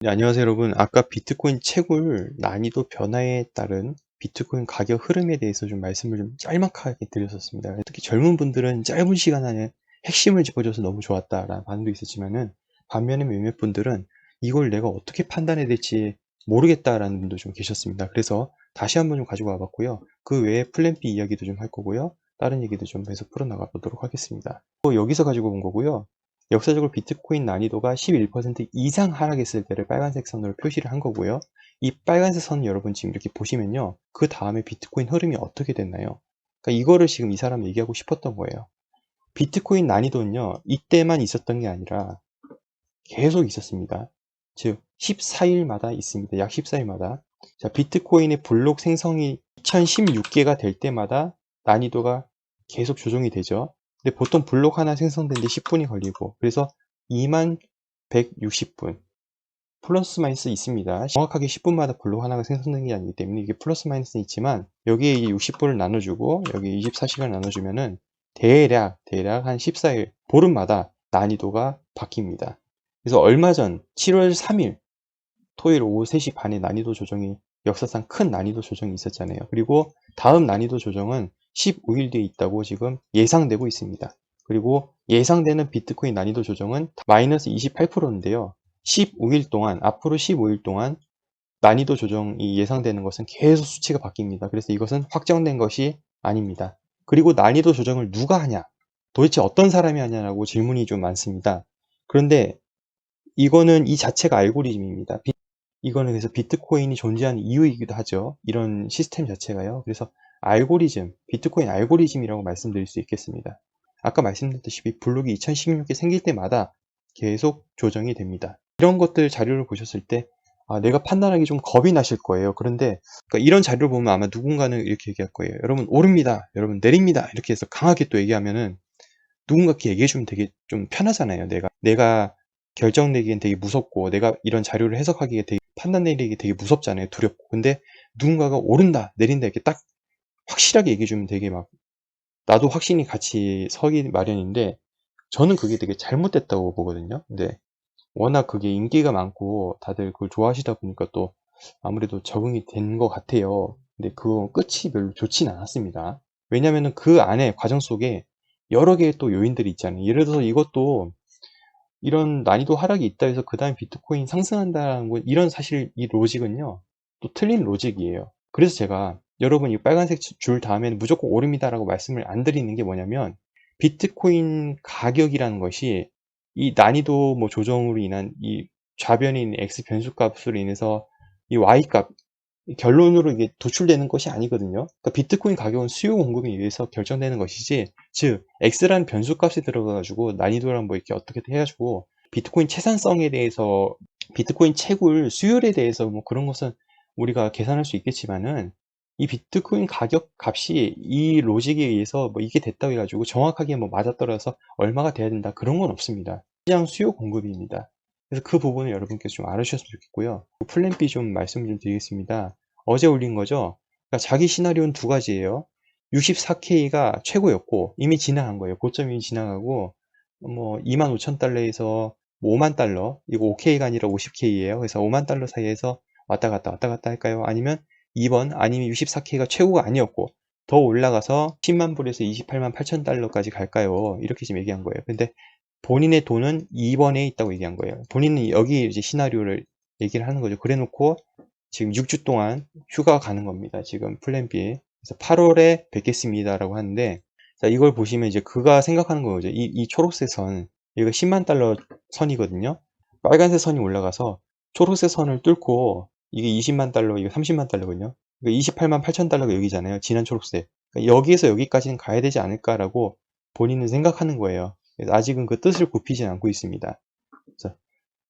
네, 안녕하세요 여러분. 아까 비트코인 채굴 난이도 변화에 따른 비트코인 가격 흐름에 대해서 좀 말씀을 좀 짤막하게 드렸었습니다. 특히 젊은 분들은 짧은 시간 안에 핵심을 짚어줘서 너무 좋았다라는 반응도 있었지만은, 반면에 몇몇 분들은 이걸 내가 어떻게 판단해야 될지 모르겠다라는 분도 좀 계셨습니다. 그래서 다시 한번 좀 가지고 와봤고요. 그 외에 플랜 B 이야기도 좀 할 거고요. 다른 얘기도 좀 계속 풀어나가 보도록 하겠습니다. 또 여기서 가지고 온 거고요. 역사적으로 비트코인 난이도가 11% 이상 하락했을 때를 빨간색 선으로 표시를 한 거고요. 이 빨간색 선 여러분 지금 이렇게 보시면요. 그 다음에 비트코인 흐름이 어떻게 됐나요? 그러니까 이거를 지금 이 사람 얘기하고 싶었던 거예요. 비트코인 난이도는요. 이때만 있었던 게 아니라 계속 있었습니다. 즉 14일마다 있습니다. 약 14일마다. 자, 비트코인의 블록 생성이 2016개가 될 때마다 난이도가 계속 조정이 되죠. 근데 보통 블록 하나 생성되는데 10분이 걸리고, 그래서 2160분 플러스 마이너스 있습니다. 정확하게 10분마다 블록 하나가 생성되는 게 아니기 때문에 이게 플러스 마이너스는 있지만, 여기에 60분을 나눠주고 여기 24시간 나눠주면은 대략 한 14일 보름마다 난이도가 바뀝니다. 그래서 얼마 전 7월 3일 토요일 오후 3시 반에 난이도 조정이, 역사상 큰 난이도 조정이 있었잖아요. 그리고 다음 난이도 조정은 15일 뒤에 있다고 지금 예상되고 있습니다. 그리고 예상되는 비트코인 난이도 조정은 마이너스 28%인데요. 15일 동안, 앞으로 15일 동안 난이도 조정이 예상되는 것은 계속 수치가 바뀝니다. 그래서 이것은 확정된 것이 아닙니다. 그리고 난이도 조정을 누가 하냐? 도대체 어떤 사람이 하냐라고 질문이 좀 많습니다. 그런데 이거는 이 자체가 알고리즘입니다. 이거는 그래서 비트코인이 존재하는 이유이기도 하죠. 이런 시스템 자체가요. 그래서 알고리즘, 비트코인 알고리즘이라고 말씀드릴 수 있겠습니다. 아까 말씀드렸다시피 블록이 2016개 생길 때마다 계속 조정이 됩니다. 이런 것들 자료를 보셨을 때 내가 판단하기 좀 겁이 나실 거예요. 그런데 그러니까 이런 자료를 보면 아마 누군가는 이렇게 얘기할 거예요. 여러분 오릅니다. 여러분 내립니다. 이렇게 해서 강하게 또 얘기하면은 누군가께 얘기해주면 되게 좀 편하잖아요. 내가 결정 내기엔 되게 무섭고, 내가 이런 자료를 해석하기에 되게 판단 내리기 되게 무섭잖아요. 두렵고. 근데 누군가가 오른다, 내린다 이렇게 딱 확실하게 얘기해주면 되게 막 나도 확신이 같이 서기 마련인데, 저는 그게 되게 잘못됐다고 보거든요. 근데 워낙 그게 인기가 많고 다들 그걸 좋아하시다 보니까 또 아무래도 적응이 된 것 같아요. 근데 그 끝이 별로 좋진 않았습니다. 왜냐면은 그 안에 과정 속에 여러 개의 또 요인들이 있잖아요. 예를 들어서 이것도 이런 난이도 하락이 있다 해서 그 다음 비트코인 상승한다는 거, 이런 사실 이 로직은요 또 틀린 로직이에요. 그래서 제가 여러분 이 빨간색 줄 다음에는 무조건 오릅니다라고 말씀을 안 드리는 게 뭐냐면, 비트코인 가격이라는 것이 이 난이도 뭐 조정으로 인한 이 좌변인 x 변수값으로 인해서 이 y 값, 결론으로 이게 도출되는 것이 아니거든요. 그러니까 비트코인 가격은 수요 공급에 의해서 결정되는 것이지, 즉 x라는 변수값이 들어가가지고 난이도랑 뭐 이렇게 어떻게 해가지고 비트코인 채산성에 대해서, 비트코인 채굴 수율에 대해서 뭐 그런 것은 우리가 계산할 수 있겠지만은, 이 비트코인 가격 값이 이 로직에 의해서 뭐 이게 됐다고 해가지고 정확하게 뭐 맞아떨어서 얼마가 돼야 된다 그런 건 없습니다. 그냥 수요 공급입니다. 그래서 그 부분을 여러분께서 좀 알아주셨으면 좋겠고요. 플랜 B 좀 말씀 좀 드리겠습니다. 어제 올린 거죠. 그러니까 자기 시나리오는 두 가지예요. 64K가 최고였고 이미 지나간 거예요. 고점이 지나가고 뭐 25,000달러에서 5만 달러, 이거 5K가 아니라 50K예요. 그래서 5만 달러 사이에서 왔다 갔다 할까요? 아니면 2번, 아니면 64K가 최고가 아니었고 더 올라가서 10만 불에서 28만 8천 달러까지 갈까요? 이렇게 지금 얘기한 거예요. 근데 본인의 돈은 2번에 있다고 얘기한 거예요. 본인은 여기 이제 시나리오를 얘기를 하는 거죠. 그래 놓고 지금 6주 동안 휴가 가는 겁니다. 지금 플랜 B. 그래서 8월에 뵙겠습니다라고 하는데, 자, 이걸 보시면 이제 그가 생각하는 거죠. 이 초록색 선, 이거 10만 달러 선이거든요. 빨간색 선이 올라가서 초록색 선을 뚫고 이게 20만 달러, 이거 30만 달러거든요. 그러니까 28만 8천 달러가 여기잖아요. 진한 초록색. 그러니까 여기에서 여기까지는 가야 되지 않을까라고 본인은 생각하는 거예요. 그래서 아직은 그 뜻을 굽히진 않고 있습니다. 그래서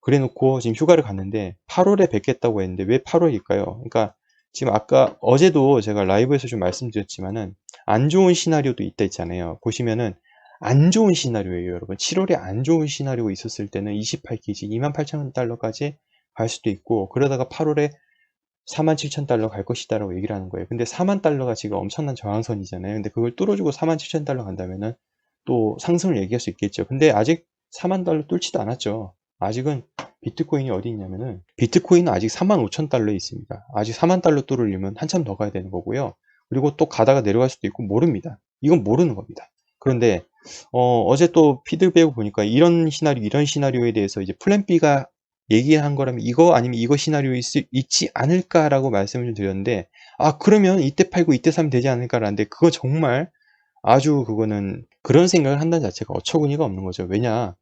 그래 놓고 지금 휴가를 갔는데 8월에 뵙겠다고 했는데 왜 8월일까요? 그러니까 지금 아까 어제도 제가 라이브에서 좀 말씀드렸지만은 안 좋은 시나리오도 있다 했잖아요. 보시면은 안 좋은 시나리오예요, 여러분. 7월에 안 좋은 시나리오가 있었을 때는 28KG 28,000달러까지 갈 수도 있고, 그러다가 8월에 47,000달러 갈 것이다라고 얘기를 하는 거예요. 근데 4만 달러가 지금 엄청난 저항선이잖아요. 근데 그걸 뚫어주고 47,000달러 간다면은 또 상승을 얘기할 수 있겠죠. 근데 아직 4만 달러 뚫지도 않았죠. 아직은 비트코인이 어디 있냐면은 비트코인은 아직 45,000달러에 있습니다. 아직 4만 달러 뚫으려면 한참 더 가야 되는 거고요. 그리고 또 가다가 내려갈 수도 있고 모릅니다. 이건 모르는 겁니다. 그런데 어제 또 피드백 보니까 이런 시나리오에 대해서 이제 플랜 B가 얘기한 거라면 이거 아니면 이거 시나리오 있지 않을까라고 말씀을 좀 드렸는데, 아 그러면 이때 팔고 이때 사면 되지 않을까라는데, 그거 정말 아주 그거는 그런 생각을 한다는 자체가 어처구니가 없는 거죠. 왜냐,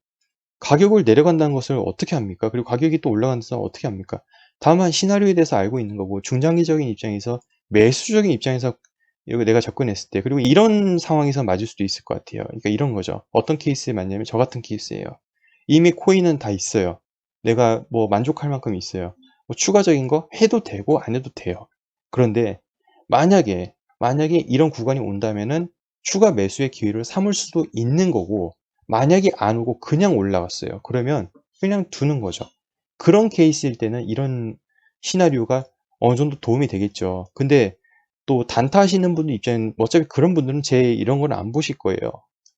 가격을 내려간다는 것을 어떻게 합니까? 그리고 가격이 또 올라간다는 어떻게 합니까? 다만 시나리오에 대해서 알고 있는 거고, 중장기적인 입장에서, 매수적인 입장에서 이거 내가 접근했을 때, 그리고 이런 상황에서 맞을 수도 있을 것 같아요. 그러니까 이런 거죠. 어떤 케이스에 맞냐면 저 같은 케이스예요. 이미 코인은 다 있어요. 내가 뭐 만족할 만큼 있어요. 뭐 추가적인 거 해도 되고 안 해도 돼요. 그런데 만약에 이런 구간이 온다면은 추가 매수의 기회를 삼을 수도 있는 거고, 만약에 안 오고 그냥 올라갔어요. 그러면 그냥 두는 거죠. 그런 케이스일 때는 이런 시나리오가 어느 정도 도움이 되겠죠. 근데 또 단타 하시는 분들 입장에는 어차피 그런 분들은 제 이런 건 안 보실 거예요.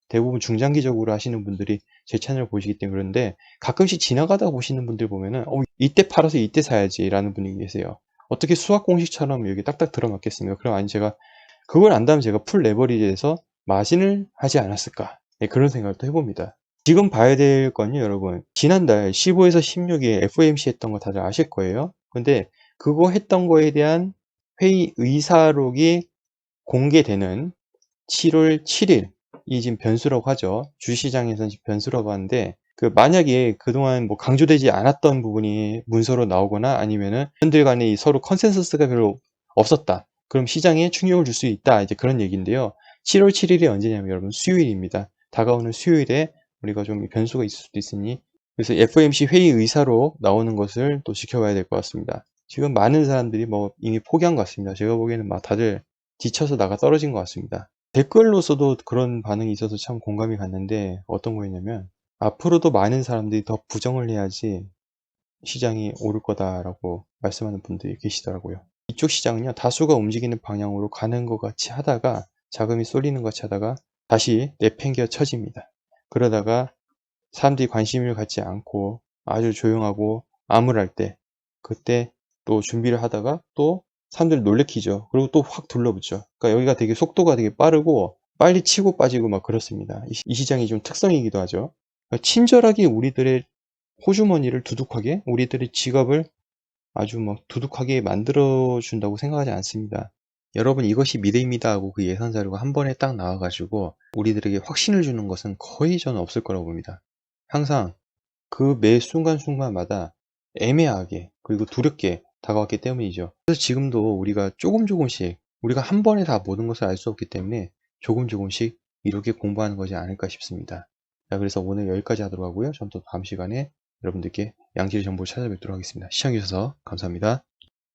대부분 중장기적으로 하시는 분들이 제 채널을 보시기 때문에. 그런데 가끔씩 지나가다 보시는 분들 보면은 이때 팔아서 이때 사야지 라는 분이 계세요. 어떻게 수학 공식처럼 여기 딱딱 들어맞겠습니까? 그럼 아니 제가 그걸 안다면 제가 풀 레버리지에서 마진을 하지 않았을까? 네, 그런 생각을 또 해봅니다. 지금 봐야 될 건요, 여러분. 지난달 15에서 16에 FOMC 했던 거 다들 아실 거예요. 근데 그거 했던 거에 대한 회의 의사록이 공개되는 7월 7일, 이 지금 변수라고 하죠. 주시장에서는 변수라고 하는데, 만약에 그동안 뭐 강조되지 않았던 부분이 문서로 나오거나 아니면은 회원들 간에 서로 컨센서스가 별로 없었다. 그럼 시장에 충격을 줄 수 있다. 이제 그런 얘기인데요. 7월 7일이 언제냐면 여러분 수요일입니다. 다가오는 수요일에 우리가 좀 변수가 있을 수도 있으니, 그래서 FOMC 회의 의사로 나오는 것을 또 지켜봐야 될 것 같습니다. 지금 많은 사람들이 뭐 이미 포기한 것 같습니다. 제가 보기에는 막 다들 지쳐서 나가 떨어진 것 같습니다. 댓글로서도 그런 반응이 있어서 참 공감이 갔는데, 어떤 거였냐면 앞으로도 많은 사람들이 더 부정을 해야지 시장이 오를 거다라고 말씀하는 분들이 계시더라고요. 이쪽 시장은요, 다수가 움직이는 방향으로 가는 것 같이 하다가, 자금이 쏠리는 것 같이 하다가 다시 내팽겨 쳐집니다. 그러다가 사람들이 관심을 갖지 않고 아주 조용하고 암울할 때, 그때 또 준비를 하다가 또 사람들 놀래키죠. 그리고 또 확 둘러붙죠. 그러니까 여기가 되게 속도가 되게 빠르고 빨리 치고 빠지고 막 그렇습니다. 이 시장이 좀 특성이기도 하죠. 그러니까 친절하게 우리들의 호주머니를 두둑하게, 우리들의 지갑을 아주 막 두둑하게 만들어 준다고 생각하지 않습니다. 여러분, 이것이 미래입니다 하고 그 예산 자료가 한 번에 딱 나와가지고 우리들에게 확신을 주는 것은 거의 저는 없을 거라고 봅니다. 항상 그 매 순간순간마다 애매하게 그리고 두렵게 다가왔기 때문이죠. 그래서 지금도 우리가 조금씩, 우리가 한 번에 다 모든 것을 알 수 없기 때문에 조금씩 이렇게 공부하는 것이 아닐까 싶습니다. 자, 그래서 오늘 여기까지 하도록 하고요. 전 또 다음 시간에 여러분들께 양질의 정보를 찾아뵙도록 하겠습니다. 시청해주셔서 감사합니다.